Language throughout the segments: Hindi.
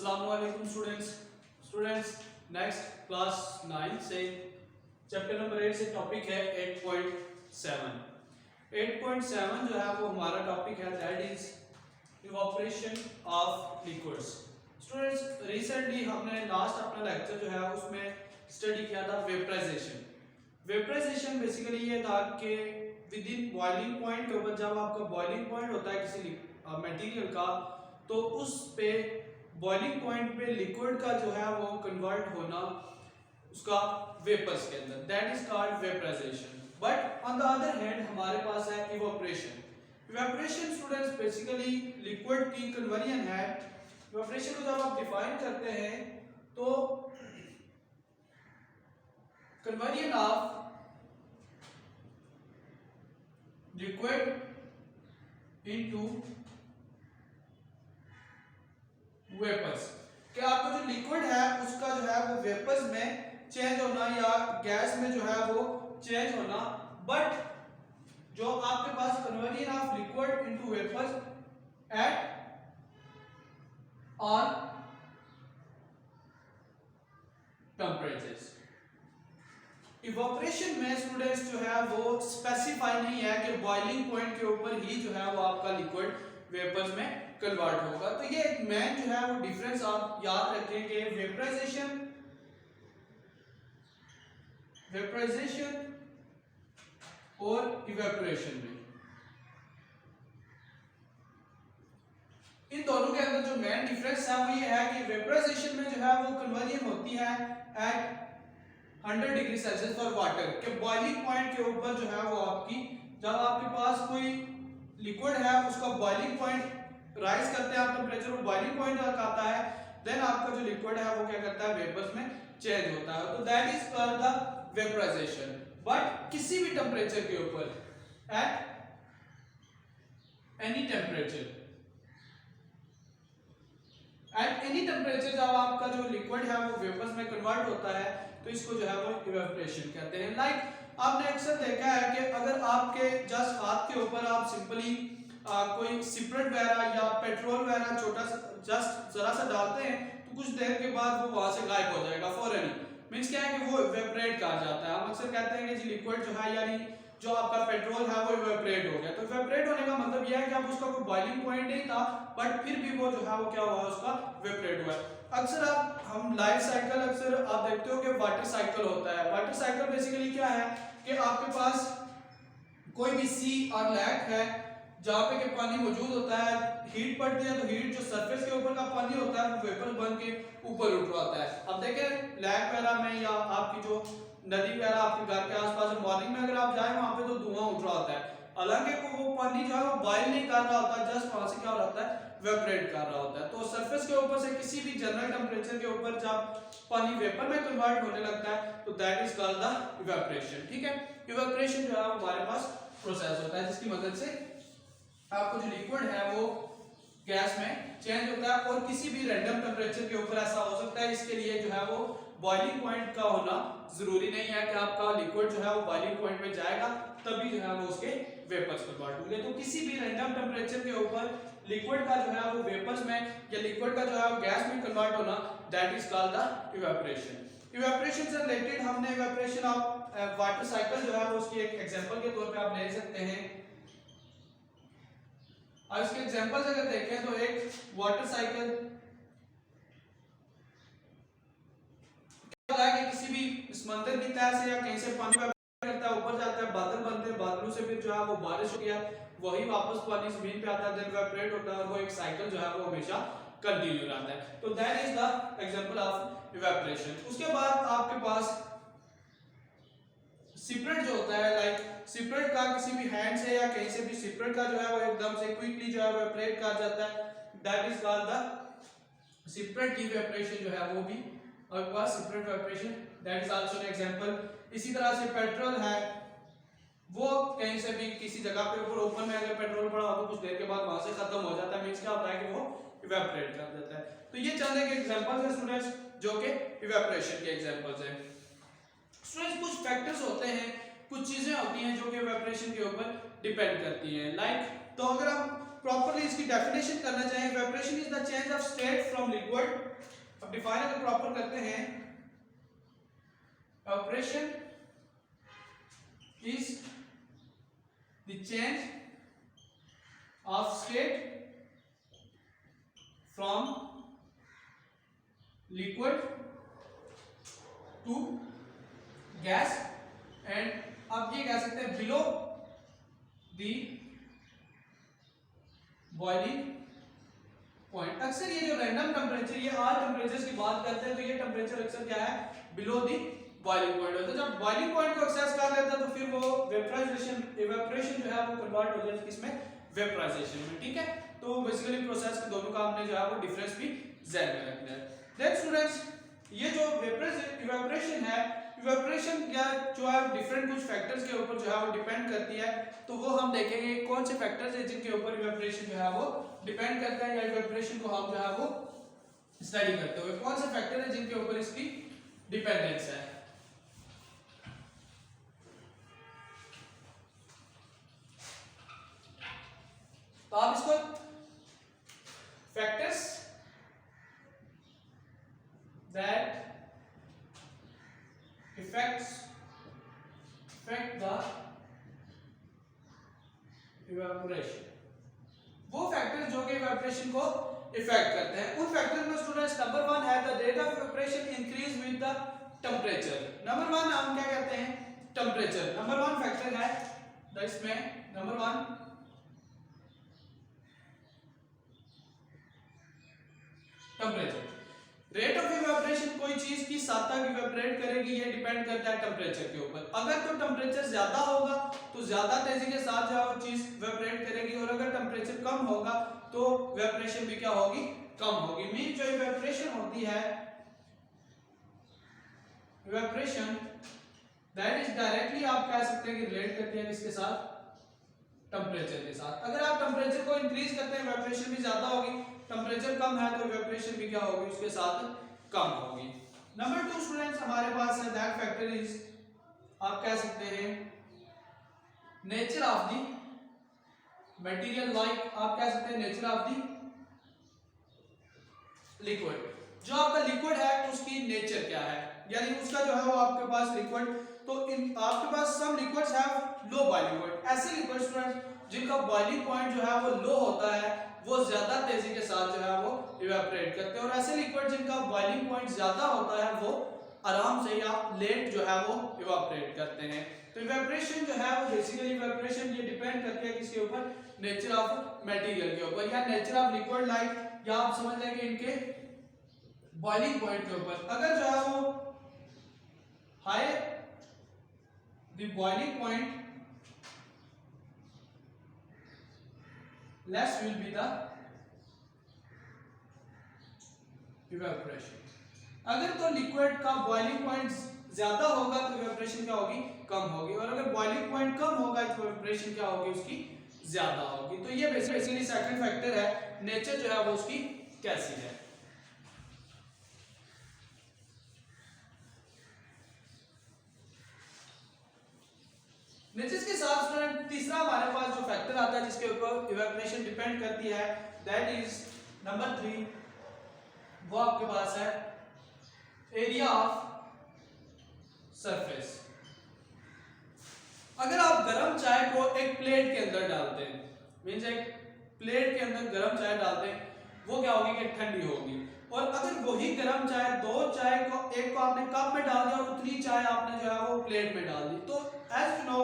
Assalamualaikum स्टूडेंट्स नेक्स्ट क्लास 9 से चैप्टर नंबर 8 से टॉपिक है 8.7 जो है वो हमारा टॉपिक है that is evaporation of liquids. Students recently हमने लास्ट अपना लेक्चर जो है उसमें स्टडी किया था वेपराइजेशन बेसिकली ये था कि विद इन बॉइलिंग पॉइंट के ऊपर जब आपका बॉइलिंग पॉइंट होता है किसी मटेरियल का तो उस पे बॉइलिंग पॉइंट पे लिक्विड का जो है वो कन्वर्ट होना उसका वेपर्स के अंदर that is called vaporisation. But on the other hand हमारे पास है इवैपोरेशन स्टूडेंट्स बेसिकली लिक्विड की कन्वर्जन है। इवैपोरेशन को जब आप डिफाइन करते हैं तो conversion of liquid into vapours कि आपका जो लिक्विड है उसका जो है वो वेपर्स में चेंज होना या गैस में जो है वो चेंज होना। बट जो आपके पास conversion of liquid into vapours at on temperatures. Evaporation में स्टूडेंट्स जो है वो स्पेसिफाई नहीं है कि बॉइलिंग पॉइंट के ऊपर ही जो है वो आपका लिक्विड वेपर्स में कन्वर्ट होगा। तो ये एक मेन जो है वो डिफरेंस आप याद रखें कि वेपराइजेशन और इवैपोरेशन में इन दोनों के अंदर जो मेन डिफरेंस है वो ये है कि वेपराइजेशन में जो है वो कन्वर्जन होती है at 100 degree Celsius for water के बॉइलिंग पॉइंट के ऊपर जो है वो आपकी जब आपके पास कोई लिक्विड है उसका बॉइलिंग पॉइंट राइज करते हैं आप टेंपरेचर को बॉइलिंग पॉइंट तक आता है देन आपका जो लिक्विड है वो क्या करता है वेपर्स में चेंज होता है। तो that is called the vaporisation. But किसी भी टेंपरेचर के ऊपर एट एनी टेंपरेचर जब आपका जो लिक्विड है वो वेपर्स में कन्वर्ट होता है तो इसको जो है वो इवैपोरेशन कहते हैं। लाइक आपने अक्सर देखा है कि अगर आपके जस्ट हाथ के ऊपर आप सिंपली कोई सिपरेट वगैरह या पेट्रोल वगैरह छोटा सा जस्ट जरा सा डालते हैं तो कुछ देर के बाद वो वहां से गायब हो जाएगा फौरन ही। मींस क्या है कि वो इवेपोरेट कहा जाता है। हम अक्सर कहते हैं कि जी लिक्विड जो है यानी जो आपका पेट्रोल है वो इवेपोरेट हो गया। तो इवेपोरेट होने का मतलब यह है कि अब उसका कोई बॉइलिंग पॉइंट नहीं था बट फिर भी वो जो है वो क्या हुआ उसका इवेपोरेट हुआ। अक्सर हम लाइफ साइकिल अक्सर आप देखते हो कि वाटर साइकिल होता है। वाटर साइकिल बेसिकली क्या है कि आपके पास कोई भी सी और लैक है जहाँ पे के पानी मौजूद होता है, हीट पड़ती है तो हीट जो सरफेस के ऊपर का पानी होता है वो वेपर बन के ऊपर उठ आता है। अब देखें लैक वगैरह में या आपकी जो नदी वगैरह आपके घर के आसपास मॉर्निंग में अगर आप जाए वहां पे तो धुआं उठ रहा होता है। हालांकि वो पानी जो है वो बॉयल नहीं कर रहा होता, जस्ट वहां से क्या हो रहा है वेपरेट कर रहा होता है। तो सरफेस के ऊपर से किसी भी जनरल टेंपरेचर के ऊपर जब पानी वेपर में कन्वर्ट होने लगता है तो that is called the evaporation. ठीक है, इवेपोरेशन जो है हमारे पास प्रोसेस होता है जिसकी मदद से आपको जो लिक्विड है वो गैस में चेंज होता है और किसी भी रैंडम टेंपरेचर के ऊपर ऐसा हो सकता है। इसके लिए जो है वो बॉइलिंग पॉइंट का होना जरूरी नहीं है कि आपका लिक्विड जो है वो बॉइलिंग पॉइंट में जाएगा तभी जो है वो उसके वेपर्स कन्वर्ट होंगे। तो किसी भी रैंडम टेंपरेचर के ऊपर लिक्विड का जो है वो वेपर्स में या लिक्विड का जो है वो गैस में कन्वर्ट होना that is called the evaporation. Evaporation से रिलेटेड हमने इवेपोरेशन ऑफ वाटर साइकिल जो है वो उसकी एक एग्जांपल के तौर पे आप ले सकते हैं। और इसके एग्जांपल्स अगर देखें तो एक वाटर साइकिल क्या होता है कि किसी भी समंदर की तह से या कहीं से पानी करता है ऊपर जाता है, बादल बनते हैं, बादलों से फिर जो है वो बारिश होती है, वही वापस पानी जमीन पे आता है, देन इवेपोरेट होता है और वो एक साइकिल जो है वो हमेशा कंटिन्यू रहता है। तो that is the example of evaporation. उसके बाद आपके पास सिपरेट जो होता है लाइक सिपरेट का किसी भी हैंड से या कहीं से भी सिपरेट का जो है वो एकदम से क्विकली जो है वो इवेपोरेट कर जाता है that is called the separate evaporation जो है वो भी और पास separate evaporation that is also an example. इसी तरह से पेट्रोल है वो कहीं से भी किसी जगह पे ऊपर ओपन में अगर पेट्रोल पड़ा हो तो कुछ देर के बाद वहां से खत्म हो जाता है। मींस क्या होता है कि वो इवेपोरेट कर देता है। तो ये चंद एक एग्जांपल्स हैं स्टूडेंट्स जो कि इवेपोरेशन के एग्जांपल्स हैं। स्टूडेंट्स कुछ फैक्टर्स होते हैं, कुछ चीजें होती हैं जो कि इवेपोरेशन के ऊपर डिपेंड करती हैं। लाइक तो अगर हम प्रॉपर्ली इसकी डेफिनेशन करना चाहें, evaporation is the change of state from liquid. अब डिफाइन अगर प्रॉपर करते हैं, evaporation is the change of state from liquid to gas, and अब ये कह सकते हैं बिलो दी बॉइलिंग पॉइंट। अक्सर ये जो रैंडम टेम्परेचर, ये आल टेम्परेचर्स की बात करते हैं तो ये टेम्परेचर अक्सर क्या है, बिलो दी बॉइलिंग पॉइंट होता है। जब बॉइलिंग पॉइंट को एक्सेस कर लेता है तो फिर वो वेपराइजेशन, इवेपोरेशन जो है वो कन्वर्ट हो जाता है इसमें वेपराइजेशन में, ठीक है। तो बेसिकली प्रोसेस के दोनों का हमने जो है वो डिफरेंस भी ध्यान में रखना है। देन स्टूडेंट्स, ये जो इवेपोरेशन है, इवेपोरेशन क्या जो है डिफरेंट कुछ फैक्टर्स के ऊपर जो है वो डिपेंड करती है, तो वो हम देखेंगे कौन से फैक्टर्स हैं जिनके ऊपर इवेपोरेशन जो है वो डिपेंड करता है, या इवेपोरेशन को हम जो है वो स्टडी करते हुए कौन से फैक्टर है जिनके ऊपर इसकी डिपेंडेंस है। तो आप इसको factors that affect the evaporation, वो फैक्टर्स जो कि इवेपोरेशन को इफेक्ट करते हैं। उन फैक्टर्स में स्टूडेंट्स नंबर 1 है the rate of evaporation increase with the temperature. Number 1 हम क्या कहते हैं, टेम्परेचर नंबर 1 फैक्टर है। तो इसमें number 1 temperature. Rate of evaporation कोई चीज किस हद तक इवेपोरेट करेगी ये डिपेंड करता है टेम्परेचर के ऊपर। अगर तो टेम्परेचर ज्यादा होगा तो ज्यादा तेजी के साथ जो वो चीज इवेपोरेट करेगी, और अगर टेम्परेचर कम होगा तो इवेपोरेशन भी क्या होगी, कम होगी। मीन जो इवेपोरेशन होती है, इवेपोरेशन दैट इज डायरेक्टली आप कह सकते हैं कि रिलेट करती है किसके साथ, टेम्परेचर के साथ। अगर आप टेम्परेचर को इंक्रीज करते हैं इवेपोरेशन भी ज्यादा होगी, टेम्परेचर कम है तो इवेपोरेशन भी क्या होगी, उसके साथ कम होगी। नंबर 2 स्टूडेंट्स हमारे पास है दैट फैक्टर इज, आप कह सकते हैं nature of the material, like आप कह सकते हैं नेचर ऑफ द लिक्विड। जो आपका लिक्विड है उसकी नेचर क्या है, यानी उसका जो है वो आपके पास लिक्विड, तो इन आपके पास some liquids have low boiling point. ऐसे लिक्विड स्टूडेंट्स जिनका बॉइलिंग पॉइंट जो है वो लो होता है, वो ज्यादा तेजी के साथ जो है वो इवेपोरेट करते हैं, और ऐसे लिक्विड जिनका बॉइलिंग पॉइंट ज्यादा होता है वो आराम से या लेट जो है वो इवेपोरेट करते हैं। तो इवेपोरेशन जो है वो बेसिकली इवेपोरेशन ये डिपेंड करती है किसके ऊपर, नेचर ऑफ मटेरियल के ऊपर, या नेचर ऑफ लिक्विड, लाइक या आप समझ लें कि इनके बॉइलिंग पॉइंट के ऊपर। अगर जो है वो high the boiling point less will be the evaporation। अगर तो लिक्विड का बॉइलिंग पॉइंट ज्यादा होगा तो इवेपोरेशन क्या होगी, कम होगी, और अगर बॉइलिंग पॉइंट कम होगा तो इवेपोरेशन क्या होगी, उसकी ज्यादा होगी। तो ये बेसिकली सेकंड फैक्टर है, नेचर जो है वो उसकी कैसी है। नेचर के साथ स्टूडेंट तीसरा हमारे पास जो फैक्टर आता है जिसके ऊपर इवेपोरेशन डिपेंड करती है, दैट इज नंबर 3, वो आपके पास है एरिया ऑफ सरफेस। अगर आप गर्म चाय को एक प्लेट के अंदर डालते हैं, मींस एक प्लेट के अंदर गर्म चाय डालते हैं, वो क्या होगी कि ठंडी होगी, और अगर वही गर्म चाय दो चाय को एक को आपने कप में डाल दिया और उतनी चाय आपने जो है वो प्लेट में डाल दी, तो एज यू नो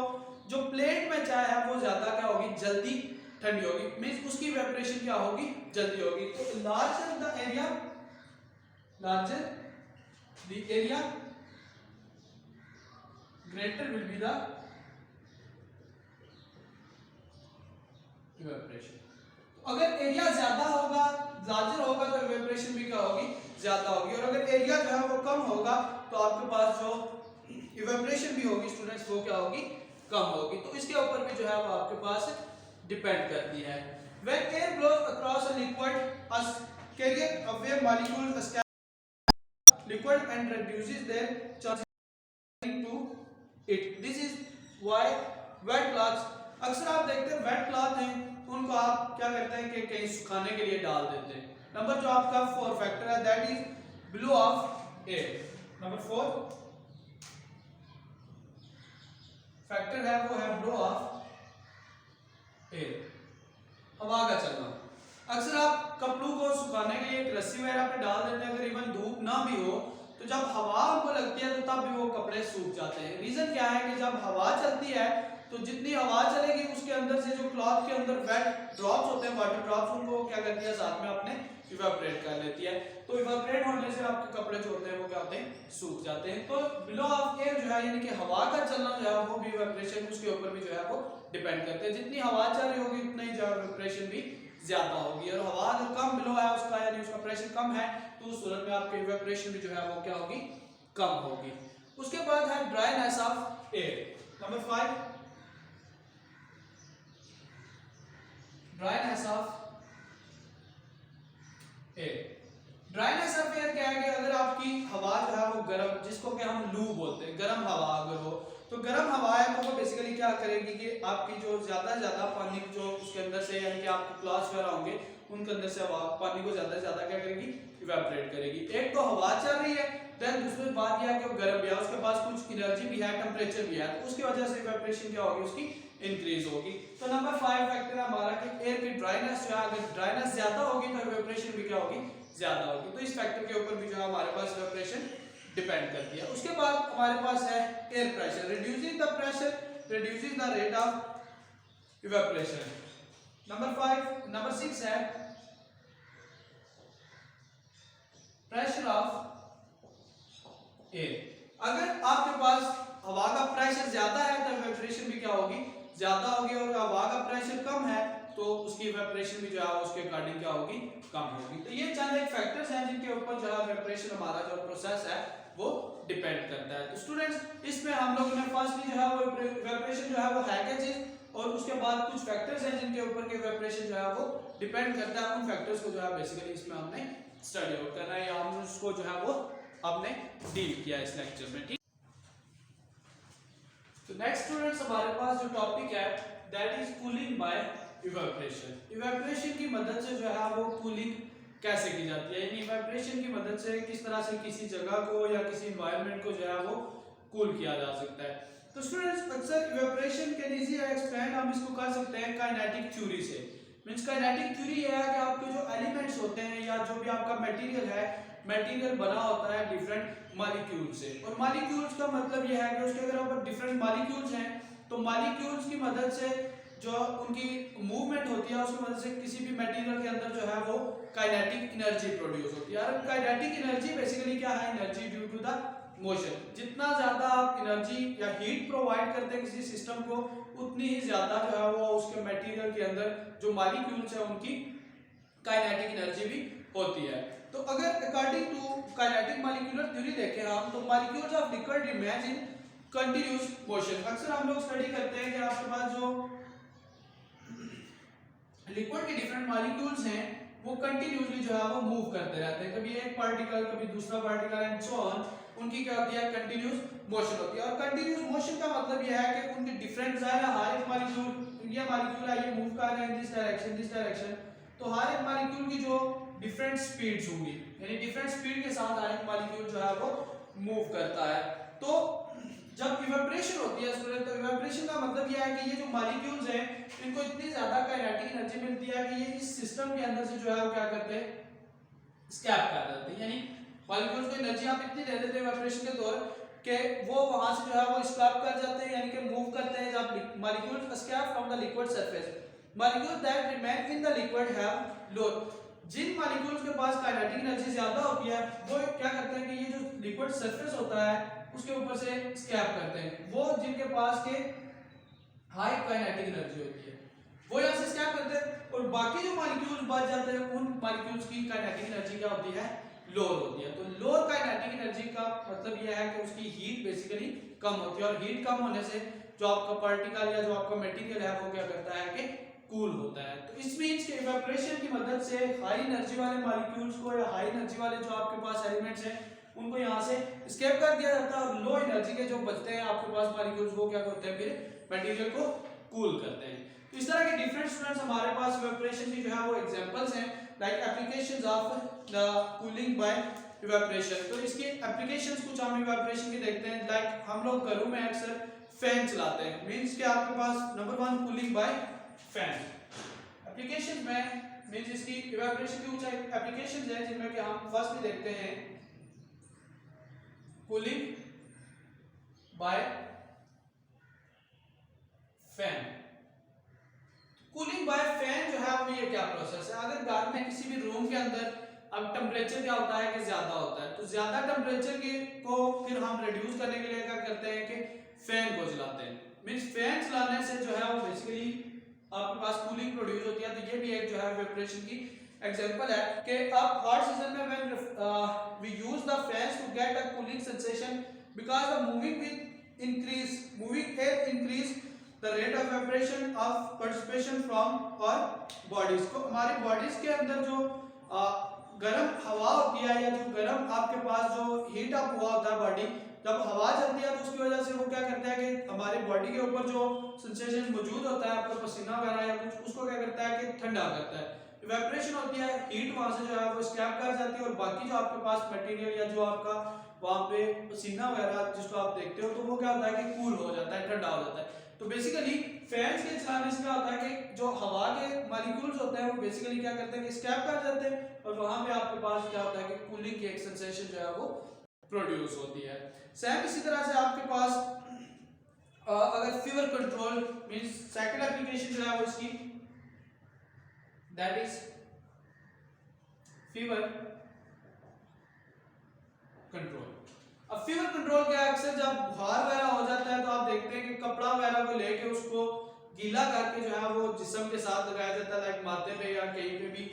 जो प्लेट में चाय है वो ज्यादा क्या होगी, जल्दी ठंडी होगी, मींस उसकी इवेपोरेशन क्या होगी, जल्दी होगी। तो larger the area, larger the area greater will be the evaporation. अगर एरिया ज्यादा होगा, लार्जर होगा तो इवेपोरेशन भी क्या होगी, ज्यादा होगी, और अगर एरिया जो है वो कम होगा तो आपके पास जो इवेपोरेशन भी होगी स्टूडेंट्स वो क्या होगी, कम होगी। तो इसके ऊपर भी जो है वो आपके पास डिपेंड करती है। When air blows across a liquid, a carrier away molecules escape liquid and reduces their charge to it. This is why wet cloths, अक्सर आप देखते हैं वेट क्लॉथ हैं उनको आप क्या करते हैं कि कहीं सुखाने के लिए डाल देते हैं। नंबर जो आपका 4 फैक्टर है that is blow of air. Number 4 factor है वो है ब्लो ऑफ एयर, हवा का चलना। अक्सर आप कपड़ों को सुखाने के लिए एक रस्सी वगैरह पे डाल देते हैं, अगर इवन धूप ना भी हो तो जब हवा उनको लगती है तो तब भी वो कपड़े सूख जाते हैं। रीजन क्या है कि जब हवा चलती है तो जितनी हवा चलेगी उसके अंदर से जो क्लॉथ के अंदर वेट ड्रॉप्स होते हैं, वाटर ड्रॉप्स, उनको क्या करती है साथ में अपने इवेपोरेट कर लेती है। तो इवेपोरेट होने से आपके कपड़े जो होते हैं वो क्या होते हैं, सूख जाते हैं। तो ब्लो ऑफ एयर जो है यानी कि हवा का चलना जो है वो भी इवेपोरेशन उसके ऊपर भी जो है वो डिपेंड करते हैं। जितनी हवा चल रही होगी उतना ही जो है इवेपोरेशन भी ज्यादा होगी, और हवा अगर कम ब्लो है उसका यानी उसका प्रेशर कम है तो उस सूरत में आपकी इवेपोरेशन भी जो है वो क्या होगी, कम होगी। उसके बाद है dryness of air. Number 5 dryness of air. Dryness of air क्या है कि अगर आपकी हवा जो है वो गर्म, जिसको कि हम लू बोलते हैं, गर्म हवा अगर हो तो गर्म हवा है तो वो बेसिकली क्या करेगी कि आपकी जो ज्यादा पानी जो उसके अंदर से यानी कि आपके क्लॉथ्स वगैरह होंगे उनके अंदर से हवा पानी को ज्यादा से ज्यादा क्या करेगी, इवेपोरेट करेगी। एक तो हवा चल रही है, देन दूसरी बात यह है कि वो गर्म भी है, उसके पास कुछ एनर्जी भी है, टेंपरेचर भी है, तो उसकी वजह से इवेपोरेशन क्या होगी, उसकी इंक्रीज होगी। तो नंबर 5 फैक्टर है हमारा कि एयर की ड्राईनेस जो है, अगर ड्राईनेस ज्यादा होगी तो इवेपोरेशन भी क्या होगी, ज्यादा होगी। तो इस फैक्टर के ऊपर भी जो है हमारे पास इवेपोरेशन डिपेंड करती है। उसके बाद हमारे पास है air pressure. Reducing the pressure reducing the rate of evaporation. Number 6 है प्रेशर ऑफ एयर। अगर आपके पास हवा का प्रेशर ज्यादा है तो इवेपोरेशन भी क्या होगी, ज्यादा होगी, और हवा का प्रेशर कम है तो उसकी इवेपोरेशन भी जो है उसके अकॉर्डिंग क्या होगी, कम होगी। तो ये चंद एक फैक्टर्स हैं जिनके ऊपर जो है इवेपोरेशन हमारा जो प्रोसेस है वो डिपेंड करता है। तो स्टूडेंट्स इसमें हम लोगों ने फर्स्टली जो है वो इवेपोरेशन जो है वो है क्या चीज, और उसके बाद कुछ फैक्टर्स हैं जिनके ऊपर के इवेपोरेशन जो है वो डिपेंड करता है। उन फैक्टर्स को जो है बेसिकली इसमें हमने स्टडी आउट करना है या हमने उसको जो है वो हमने डील किया इस लेक्चर में। ठीक, तो नेक्स्ट स्टूडेंट्स हमारे पास जो टॉपिक है that is cooling bye evaporation. Evaporation की मदद से जो है वो कूलिंग कैसे की जाती है, यानी इवेपोरेशन की मदद से किस तरह से किसी जगह को या किसी एनवायरनमेंट को जो है वो कूल किया जा सकता है। तो स्टूडेंट्स अक्सर इवेपोरेशन के इजी एक्सप्लेन हम इसको कर सकते हैं काइनेटिक थ्योरी से। मींस काइनेटिक थ्योरी ये है कि आपके जो एलिमेंट्स होते हैं या जो भी आपका मटेरियल है, मटेरियल बना होता है डिफरेंट मॉलिक्यूल से, और मॉलिक्यूल्स का मतलब ये है कि उसके अगर ऊपर डिफरेंट मॉलिक्यूल्स हैं तो मॉलिक्यूल्स की मदद से जो उनकी मूवमेंट होती है उसकी मदद से किसी भी मटेरियल के अंदर जो है वो काइनेटिक एनर्जी प्रोड्यूस होती है। और काइनेटिक एनर्जी बेसिकली क्या है, energy due to the motion. जितना ज्यादा आप एनर्जी या हीट प्रोवाइड करते हैं किसी सिस्टम को उतनी ही ज्यादा जो है वो उसके मटेरियल के अंदर जो मॉलिक्यूल्स है उनकी काइनेटिक एनर्जी भी होती है। तो अगर according to kinetic molecular theory देखें हम तो molecules of liquid remain in continuous motion. अक्सर हम लोग स्टडी करते हैं कि आपके पास जो लिक्विड के डिफरेंट मॉलिक्यूल्स हैं वो कंटिन्यूअसली जो है वो मूव करते रहते हैं, कभी एक पार्टिकल कभी दूसरा पार्टिकल एंड सो ऑन, उनकी क्या होती है, कंटिन्यूअस मोशन होती है। और कंटिन्यूअस मोशन का मतलब यह है कि उनके डिफरेंट हर एक मॉलिक्यूल, ये मॉलिक्यूल है ये मूव कर रहे हैं दिस डायरेक्शन, तो हर एक मॉलिक्यूल की जो डिफरेंट स्पीड्स होंगी, यानी डिफरेंट स्पीड के साथ हर एक मॉलिक्यूल जो है वो मूव करता है। तो जब इवेपोरेशन होती है स्टूडेंट, तो इवेपोरेशन का मतलब यह है कि ये जो मॉलिक्यूल्स हैं इनको इतनी ज्यादा काइनेटिक एनर्जी मिलती है कि ये इस सिस्टम के अंदर से जो है वो क्या करते हैं, स्कैप कर देते हैं। यानी मॉलिक्यूल्स को एनर्जी आप इतनी दे देते हैं इवेपोरेशन के दौरान कि वो वहां से जो है वो स्कैप कर जाते हैं, यानी कि मूव करते हैं। जब molecules escape from the liquid surface, molecules that remain in the liquid have low, जिन मॉलिक्यूल्स के पास काइनेटिक एनर्जी ज्यादा होती है वो क्या करते हैं कि ये जो लिक्विड सरफेस होता है उसके ऊपर से स्कैप करते हैं। वो जिनके पास के हाई काइनेटिक एनर्जी होती है वो यहाँ से स्कैप करते हैं, और बाकी जो मॉलिक्यूल्स बच जाते हैं उन मॉलिक्यूल्स की काइनेटिक एनर्जी क्या होती है, लोअर होती है। तो लोअर काइनेटिक एनर्जी का मतलब यह है कि उसकी हीट बेसिकली कम होती है, और हीट कम होने से जो आपका पार्टिकल या जो आपका मटेरियल है वो क्या करता है कि कूल होता है। तो इस मींस के इवेपोरेशन की मदद से हाई एनर्जी वाले मॉलिक्यूल्स को या हाई एनर्जी वाले जो आपके पास एलिमेंट्स हैं उनको यहाँ से स्केप कर दिया जाता है, और लो एनर्जी के जो बचते हैं आपके पास मॉलिक्यूल्स वो क्या करते हैं, फिर मटेरियल को कूल करते हैं। तो इस तरह के डिफरेंट स्टूडेंट्स हमारे पास इवेपोरेशन की जो है वो एग्जांपल्स हैं, like applications of the cooling bye evaporation. तो इसके एप्लीकेशंस कुछ हम इवेपोरेशन की देखते हैं, लाइक हम लोग घरों में अक्सर फैन चलाते हैं, मींस कि आपके पास number 1 cooling by fan. Application में मींस इसकी इवेपोरेशन की कुछ एप्लीकेशंस हैं जिनमें कि हम फर्स्ट में देखते हैं cooling by fan. Cooling by fan जो है वो ये क्या प्रोसेस है, अगर घर में किसी भी रूम के अंदर अब टेम्परेचर क्या होता है कि ज्यादा होता है, तो ज्यादा टेम्परेचर को फिर हम रिड्यूस करने के लिए क्या करते हैं कि फैन को चलाते हैं। मींस फैन चलाने से जो है वो बेसिकली आपके पास कूलिंग प्रोड्यूस होती है। तो ये भी एक जो है इवेपोरेशन की एग्जांपल है कि अब हॉट सीजन में when we use the fans to get a cooling sensation because the moving air increase the rate of evaporation of participation from our bodies. को हमारी बॉडीज के अंदर जो गर्म हवा होती है या जो गर्म आपके पास जो हीट अप हुआ होता है बॉडी, जब हवा चलती है तो उसकी वजह से वो क्या करता है कि हमारे बॉडी के ऊपर जो सेंसेशन मौजूद होता है आपका पसीना वगैरह या कुछ, उसको क्या करता है कि ठंडा करता है। इवेपोरेशन होती है, हीट वहां से जो है वो स्कैप कर जाती है और बाकी जो आपके पास मटेरियल या जो आपका वहां पे पसीना वगैरह जिसको आप देखते हो तो वो क्या होता है कि कूल हो जाता है, ठंडा हो जाता है। तो बेसिकली फैंस के चलाने से क्या होता है कि जो हवा के मॉलिक्यूल्स होते हैं वो बेसिकली क्या करते हैं कि स्कैप कर जाते हैं और वहां पे आपके पास क्या होता है कि कूलिंग की एक सेंसेशन जो है वो प्रोड्यूस होती है। सेम इसी तरह से आपके पास अगर fever control means second application जो है वो इसकी दैट इज फीवर कंट्रोल। अब फीवर कंट्रोल क्या है, अक्सर जब बुखार वगैरह हो जाता है तो आप देखते हैं कि कपड़ा वगैरह को लेके उसको गीला करके जो है वो जिस्म के साथ लगाया जाता है, लाइक माथे पे या कहीं पे भी।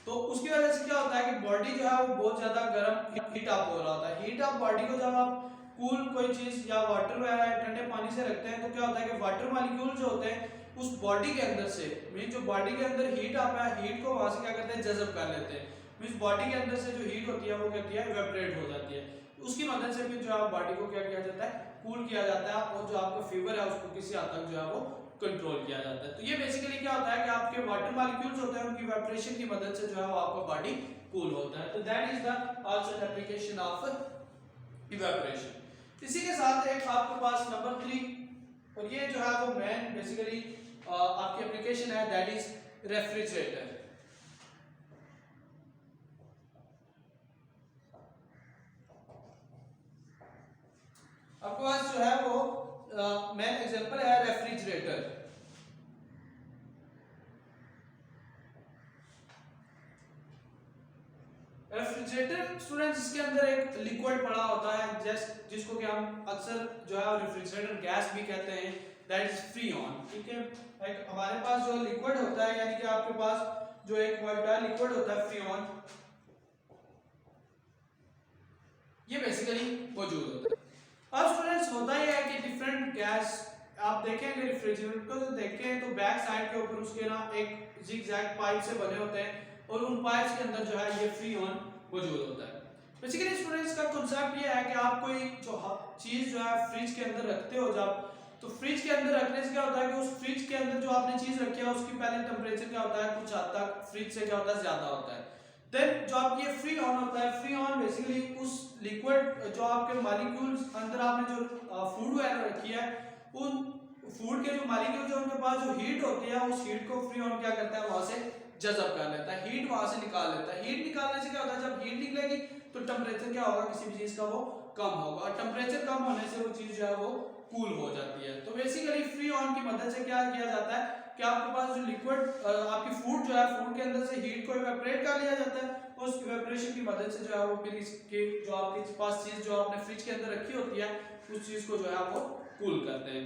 तो उसकी वजह से क्या होता है कि बॉडी जो है वो बहुत ज्यादा गर्म हीट अप हो रहा होता है। हीट अप बॉडी को जब आप कूल कोई चीज या वाटर वगैरह या ठंडे पानी से रखते हैं तो क्या होता है कि वाटर मॉलिक्यूल जो होते हैं उस बॉडी के अंदर से मीन जो बॉडी के अंदर हीट अप है, हीट को वहां से क्या करते हैं जज़ब कर लेते हैं। मीन बॉडी के अंदर से जो हीट होती है वो कहती है इवेपोरेट हो जाती है। उसकी मदद से फिर जो है बॉडी को क्या किया जाता है, कूल किया जाता है और जो आपका फीवर है उसको किसी हद तक जो है वो कंट्रोल किया जाता है। तो ये बेसिकली क्या होता है कि आपके वाटर मॉलिक्यूल्स होते हैं उनकी इवेपोरेशन की मदद से जो है वो आपका बॉडी कूल होता है। तो that is the also application of evaporation. इसी के साथ एक आपके पास नंबर 3 और ये जो है वो मेन बेसिकली आपकी एप्लीकेशन है, दैट इज रेफ्रिजरेटर। आपके पास जो है वो मेन एग्जांपल है रेफ्रिजरेटर। रेफ्रिजरेटर स्टूडेंट्स इसके अंदर एक लिक्विड पड़ा होता है जिसको कि हम अक्सर जो है रेफ्रिजरेटर गैस भी कहते हैं, दैट इज फ्रीऑन। ठीक है, लाइक हमारे पास जो लिक्विड होता है यानी कि आपके पास जो एक वोलेटाइल लिक्विड होता है फ्रीऑन, ये बेसिकली मौजूद होता है। अब स्टूडेंट्स होता ही है कि डिफरेंट गैस आप देखेंगे रेफ्रिजरेटर को, तो देखें तो बैक साइड के ऊपर उसके ना एक जिगजैग पाइप से बने होते हैं और उन पाइप्स के अंदर जो है ये फ्रीऑन मौजूद होता है। बेसिकली स्टूडेंट्स का कांसेप्ट ये है कि आप कोई जो चीज जो है फ्रिज के अंदर रखते हो जब, तो फ्रिज के अंदर रखने से क्या होता है कि उस फ्रिज के अंदर जो आपने चीज रखी है उसकी पहले टेम्परेचर क्या होता है, कुछ हद तक फ्रिज से क्या होता है ज्यादा होता है। देन जो आप ये फ्री ऑन होता है, फ्री ऑन बेसिकली उस लिक्विड जो आपके मॉलिक्यूल्स अंदर आपने जो फूड वगैरह रखी है उन फूड के जो मॉलिक्यूल जो उनके पास जो हीट होती है उस हीट को फ्री ऑन क्या करता है वहां से जज़ब कर लेता है, हीट वहां से निकाल लेता है। हीट निकालने से क्या होता है, जब हीट निकलेगी तो टेम्परेचर क्या होगा किसी भी चीज का वो कम होगा और टेम्परेचर कम होने से वो चीज जो है वो कूल हो जाती है। तो बेसिकली फ्री ऑन की मदद से क्या किया जाता है कि आपके पास जो लिक्विड आपकी फूड जो है फूड के अंदर से हीट को इवेपोरेट कर लिया जाता है, उस इवेपोरेशन की मदद से जो है वो फिर इसके जो आपके पास चीज जो आपने फ्रिज के अंदर रखी होती है उस चीज को जो है वो कूल करते हैं।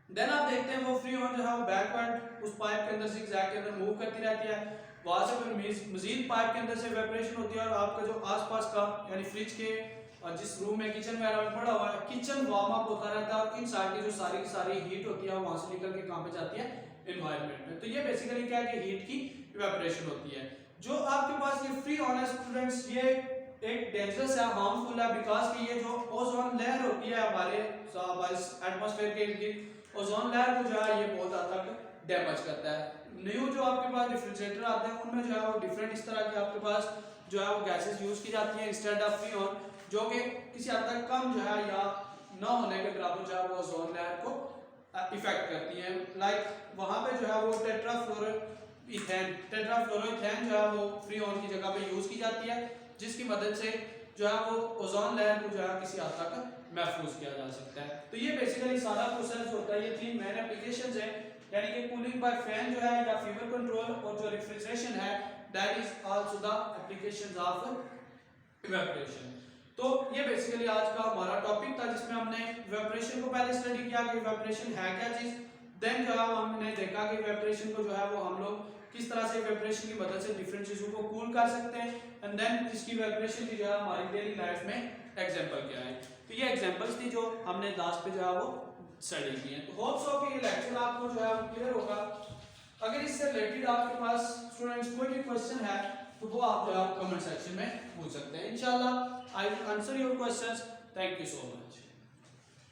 देन आप देखते हैं वो फ्री ऑन जो है वो बैकवर्ड उस पाइप के अंदर जिगजैग के अंदर मूव करती रहती है, वहां से फिर मजीद पाइप के अंदर से इवेपोरेशन होती है और आपका जो आसपास का यानी फ्रिज के जिस रूम में किचन वगैरह में पड़ा हुआ है किचन वार्म अप होता रहता है और इन साइड की जो सारी की सारी हीट होती है वहां से निकल के कहां पे जाती है, एनवायरनमेंट में। तो ये बेसिकली क्या है कि हीट की इवेपोरेशन होती है। जो आपके पास ये फ्री ऑन है स्टूडेंट्स, ये एक डेंजरस है, हार्मफुल है, बिकॉज कि ये जो ओजोन लेयर होती है हमारे एटमॉस्फेयर के इर्द गिर्द, ओजोन लेयर को जो है ये बहुत हद तक डैमेज करता है। न्यू जो आपके पास रेफ्रिजरेटर आते हैं उनमें जो है वो डिफरेंट इस तरह के आपके पास जो है वो गैसेस यूज की जाती हैं इंस्टेड ऑफ फ्रीऑन, जो कि किसी हद तक कम जो है या न होने के बराबर जो है वो ओजोन लेयर को इफेक्ट करती हैं। लाइक वहाँ पे जो है वो टेट्राफ्लोरोइथेन जो है वो फ्रीऑन की जगह पे यूज की जाती है, जिसकी मदद से जो है वो ओजोन लेयर को जो है किसी हद तक महफूज किया जा सकता है। तो ये बेसिकली सारा प्रोसेस होता है। ये 3 मेन एप्लीकेशंस हैं, यानी कि कूलिंग बाय फैन जो है या फीवर कंट्रोल, और जो रेफ्रिजरेशन है that is also the applications of evaporation. तो ये बेसिकली आज का हमारा टॉपिक था, जिसमें हमने इवेपोरेशन को पहले स्टडी किया कि इवेपोरेशन है क्या चीज, देन जो है हमने देखा कि इवेपोरेशन को जो है वो हम लोग किस तरह से इवेपोरेशन की मदद से डिफरेंट चीजों को कूल कर सकते हैं, एंड देन इसकी इवेपोरेशन की जो है हमारी डेली लाइफ में एग्जांपल क्या है। तो ये एग्जांपल्स थी जो हमने लास्ट पे जो है वो स्टडी की है। तो होप सो कि ये लेक्चर आपको जो है वो क्लियर होगा। अगर इससे रिलेटेड आपके पास स्टूडेंट्स कोई भी क्वेश्चन है तो वो आप जो है कमेंट सेक्शन में पूछ सकते हैं। इंशाल्लाह I will answer your questions. Thank you so much.